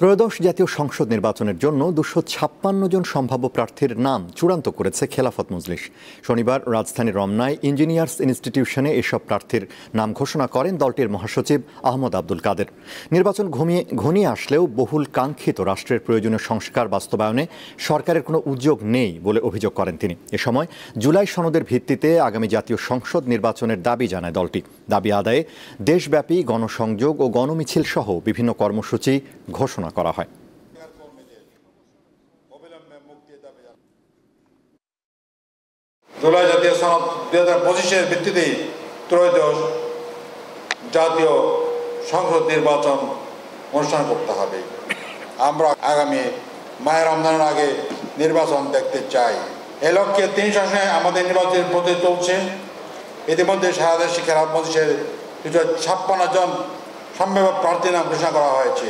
ত্রয়োদশ জাতীয় সংসদ নির্বাচনের জন্য 256 জন সম্ভাব্য প্রার্থীর নাম চূড়ান্ত করেছে খেলাফত মজলিস। শনিবার রাজধানীর রমনায় ইঞ্জিনিয়ার্স ইনস্টিটিউশনে এসব প্রার্থীর নাম ঘোষণা করেন দলটির মহাসচিব আহমদ আব্দুল কাদের। নির্বাচন ঘনিয়ে আসলেও বহুল কাঙ্ক্ষিত রাষ্ট্রের প্রয়োজনীয় সংস্কার বাস্তবায়নে সরকারের কোনো উদ্যোগ নেই বলে অভিযোগ করেন তিনি। এ সময় জুলাই সনদের ভিত্তিতে আগামী জাতীয় সংসদ নির্বাচনের দাবি জানায় দলটি। দাবি আদায়ে দেশব্যাপী গণসংযোগ ও গণমিছিল সহ বিভিন্ন কর্মসূচি ঘোষণা করা হয়। জুলাই জাতীয় সনদ 2025-এর ভিত্তিতে ত্রয়োদশ জাতীয় সংসদ নির্বাচন অনুষ্ঠান করতে হবে। আমরা আগামী মাহে রমজানের আগে নির্বাচন দেখতে চাই। এ লক্ষ্যে 3 শাসনে আমাদের নির্বাচনের প্রস্তুতি চলছে। ইতিমধ্যে সারা দেশে খেলাফত মজলিসের 256 জন সম্ভাব্য প্রার্থীর নাম ঘোষণা করা হয়েছে।